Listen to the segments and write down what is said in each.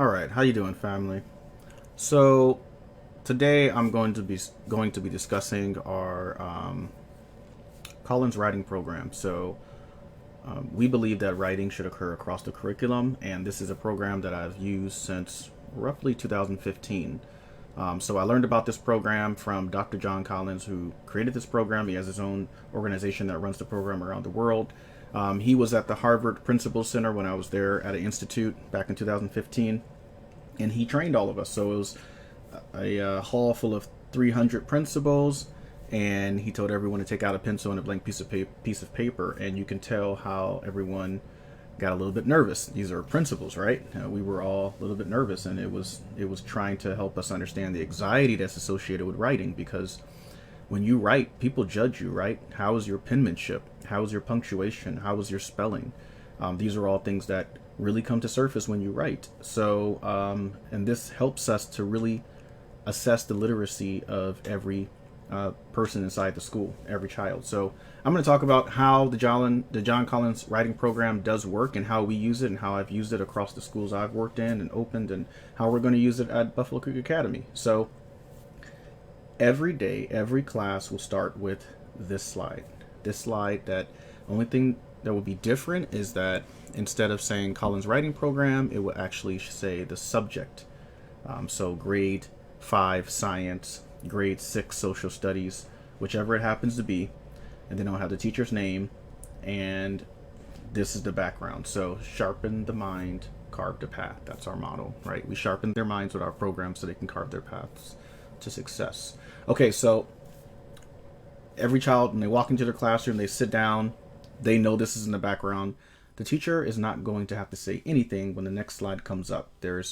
All right, how you doing, family? So today I'm going to be discussing our Collins writing program. We believe that writing should occur across the curriculum, and this is a program that I've used since roughly 2015. So I learned about this program from Dr. John Collins, who created this program. He has his own organization that runs the program around the world. He was at the Harvard Principal Center when I was there at an institute back in 2015, and he trained all of us. So it was a hall full of 300 principals, and he told everyone to take out a pencil and a blank piece of paper, and you can tell how everyone got a little bit nervous. These are principals, right? We were all a little bit nervous, and it was trying to help us understand the anxiety that's associated with writing, because when you write, people judge you, right? How is your penmanship? How is your punctuation? How is your spelling? These are all things that really come to surface when you write. And this helps us to really assess the literacy of every person inside the school, every child. So I'm going to talk about how the John Collins writing program does work, and how we use it, and how I've used it across the schools I've worked in and opened, and how we're going to use it at Buffalo Creek Academy. So every day, every class will start with this slide. This slide, that only thing that will be different is that instead of saying Collins writing program, it will actually say the subject. So grade 5 science, grade 6 social studies, whichever it happens to be. And then I'll have the teacher's name, and this is the background. So sharpen the mind, carve the path. That's our motto, right? We sharpen their minds with our program so they can carve their paths to success. Okay, so every child, when they walk into their classroom, they sit down, they know this is in the background. The teacher is not going to have to say anything when the next slide comes up. The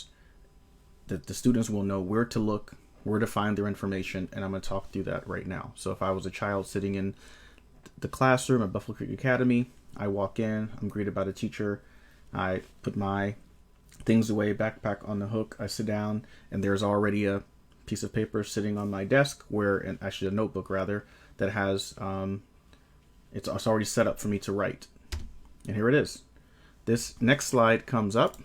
students will know where to look, where to find their information, and I'm going to talk through that right now. So if I was a child sitting in the classroom at Buffalo Creek Academy, I walk in, I'm greeted by the teacher, I put my things away, backpack on the hook, I sit down, and there's already a piece of paper sitting on my desk, and actually a notebook rather, that has it's already set up for me to write. And here it is. This next slide comes up,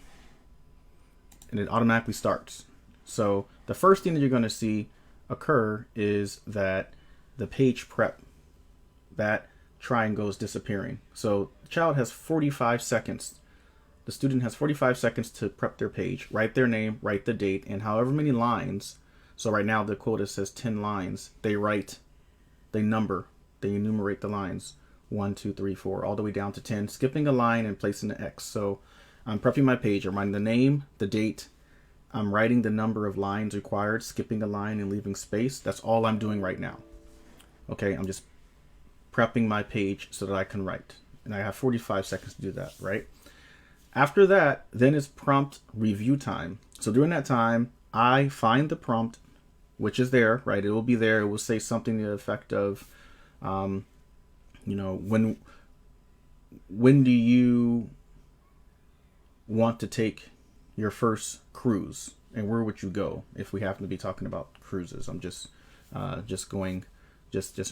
and it automatically starts. So the first thing that you're going to see occur is that the page prep, that triangle is disappearing. So the child has 45 seconds. The student has 45 seconds to prep their page, write their name, write the date, and however many lines. So right now the quota says 10 lines. They enumerate the lines 1, 2, 3, 4, all the way down to 10, skipping a line and placing the X. So I'm prepping my page. I'm writing the name, the date. I'm writing the number of lines required, skipping a line and leaving space. That's all I'm doing right now. Okay, I'm just prepping my page so that I can write. And I have 45 seconds to do that, right? After that, then it's prompt review time. So during that time, I find the prompt, which is there, right? It will be there. It will say something to the effect of, when do you want to take your first cruise, and where would you go if we happen to be talking about cruises? I'm just going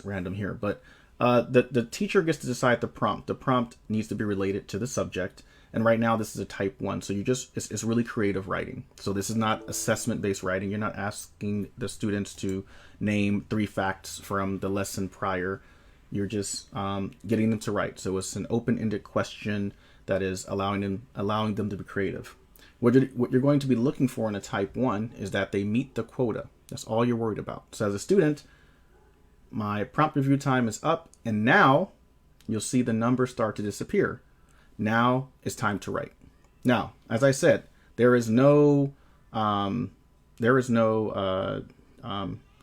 random here, but the teacher gets to decide the prompt. The prompt needs to be related to the subject, and right now this is a type 1, so it's really creative writing. So this is not assessment based writing. You're not asking the students to name 3 facts from the lesson prior. You're just getting them to write. So it's an open-ended question that is allowing them to be creative. What you're going to be looking for in a type 1 is that they meet the quota. That's all you're worried about. So as a student, my prompt review time is up, and now you'll see the numbers start to disappear. Now it's time to write. Now, as I said, there is no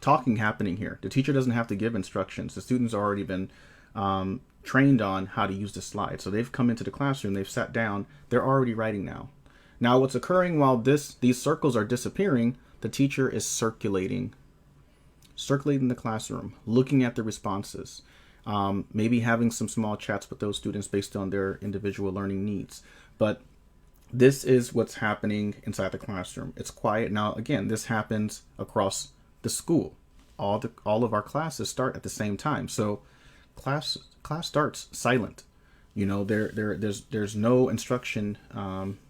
talking happening here. The teacher doesn't have to give instructions. The students have already been trained on how to use the slide. So they've come into the classroom, they've sat down, they're already writing now. Now what's occurring while these circles are disappearing, the teacher is circulating the classroom, looking at the responses, maybe having some small chats with those students based on their individual learning needs. But this is what's happening inside the classroom. It's quiet. Now, again, this happens across the school. All of our classes start at the same time. So class starts silent. There's no instruction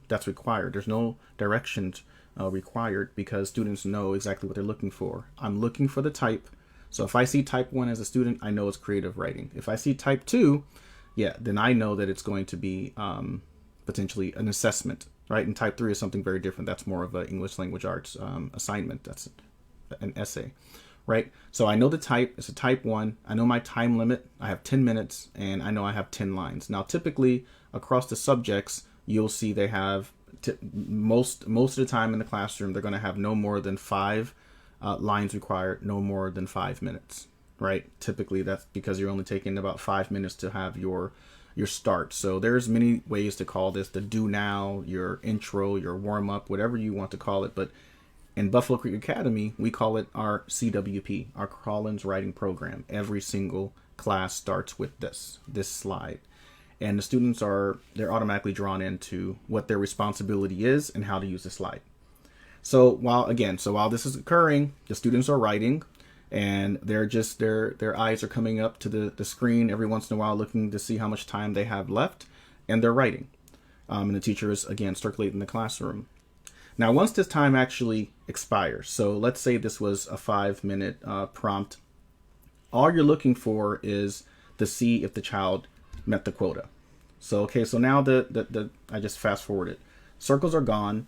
that's required. There's no directions required because students know exactly what they're looking for. I'm looking for the type. So if I see type 1 as a student, I know it's creative writing. If I see type 2, yeah, then I know that it's going to be potentially an assessment, right? And type 3 is something very different. That's more of an English language arts assignment. That's an essay, right? So I know the type. It's a type 1. I know my time limit. I have 10 minutes, and I know I have 10 lines. Now, typically, across the subjects, you'll see they have, most of the time in the classroom, they're going to have no more than 5 lines required, no more than 5 minutes, right? Typically, that's because you're only taking about 5 minutes to have your start. So there's many ways to call this: the do now, your intro, your warm up, whatever you want to call it. But in Buffalo Creek Academy, we call it our CWP, our Collins Writing Program. Every single class starts with this slide. And the students they're automatically drawn into what their responsibility is and how to use the slide. So while this is occurring, the students are writing, and they're just their eyes are coming up to the screen every once in a while, looking to see how much time they have left, and they're writing. And the teacher is again circulating the classroom. Now, once this time actually expires, so let's say this was a 5-minute prompt, all you're looking for is to see if the child met the quota. So now I just fast forwarded. Circles are gone.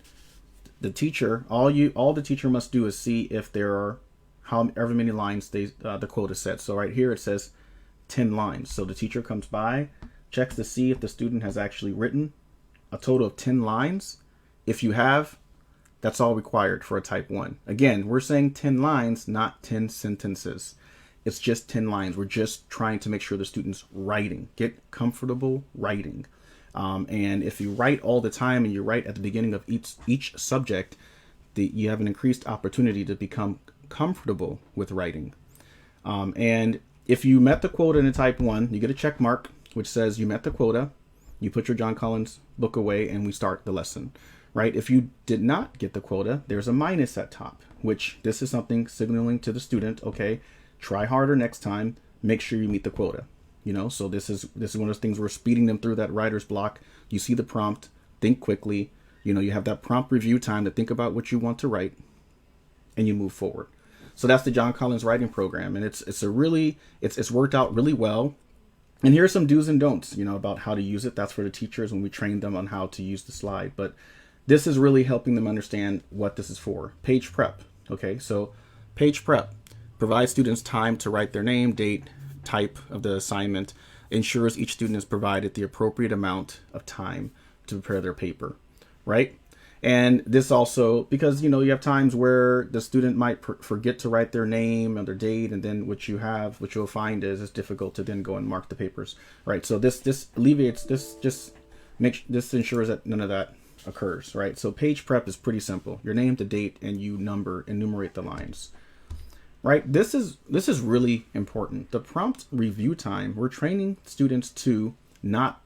The teacher, all the teacher must do is see if there are however many lines the quota said. So right here it says 10 lines. So the teacher comes by, checks to see if the student has actually written a total of 10 lines. If you have, that's all required for a type 1. Again, we're saying 10 lines, not 10 sentences. It's just 10 lines. We're just trying to make sure the student's writing. Get comfortable writing. And if you write all the time and you write at the beginning of each subject, you have an increased opportunity to become comfortable with writing. And if you met the quota in a type 1, you get a check mark, which says you met the quota. You put your John Collins book away and we start the lesson, right? If you did not get the quota, there's a minus at top, which this is something signaling to the student, okay, try harder next time, make sure you meet the quota. So this is one of those things we're speeding them through that writer's block. You see the prompt, think quickly, you have that prompt review time to think about what you want to write, and you move forward. So that's the John Collins Writing Program, and it's worked out really well. And here are some do's and don'ts, about how to use it. That's for the teachers when we train them on how to use the slide. But this is really helping them understand what this is for. Page prep. Okay, so page prep provides students time to write their name, date, type of the assignment, ensures each student is provided the appropriate amount of time to prepare their paper, right? And this also, because you have times where the student might forget to write their name and their date, and then what you'll find is it's difficult to then go and mark the papers, right? So this alleviates this, this ensures that none of that occurs, right? So page prep is pretty simple. Your name, the date, and you enumerate the lines. Right, this is really important. The prompt review time, we're training students to not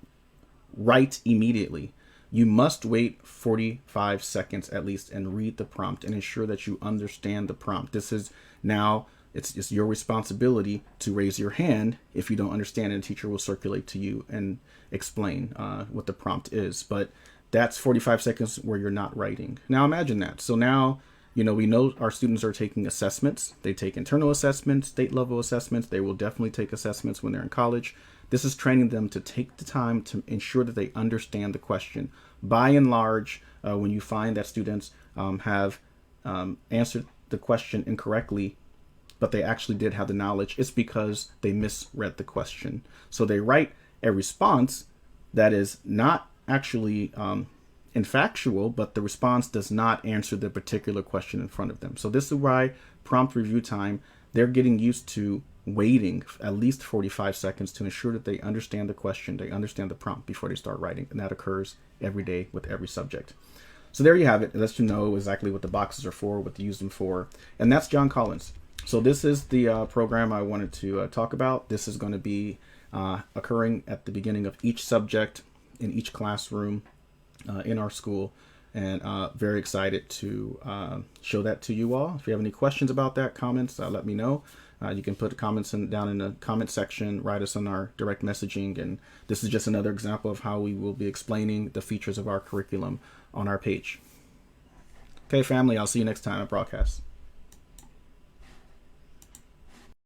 write immediately. You must wait 45 seconds at least and read the prompt and ensure that you understand the prompt. This is now, it's your responsibility to raise your hand if you don't understand, and the teacher will circulate to you and explain what the prompt is. But that's 45 seconds where you're not writing. Now imagine that. So now, we know our students are taking assessments. They take internal assessments, state level assessments. They will definitely take assessments when they're in college. This is training them to take the time to ensure that they understand the question. By and large, when you find that students have answered the question incorrectly, but they actually did have the knowledge, it's because they misread the question. So they write a response that is not actually factual, but the response does not answer the particular question in front of them. So this is why prompt review time, they're getting used to waiting at least 45 seconds to ensure that they understand the question, they understand the prompt before they start writing. And that occurs every day with every subject. So there you have it. It lets you know exactly what the boxes are for, what to use them for. And that's John Collins. So this is the program I wanted to talk about. This is going to be occurring at the beginning of each subject in each classroom in our school, and very excited to show that to you all. If you have any questions about that, comments, let me know. You can put comments down in the comment section, write us on our direct messaging, and this is just another example of how we will be explaining the features of our curriculum on our page. Okay, family, I'll see you next time at broadcast.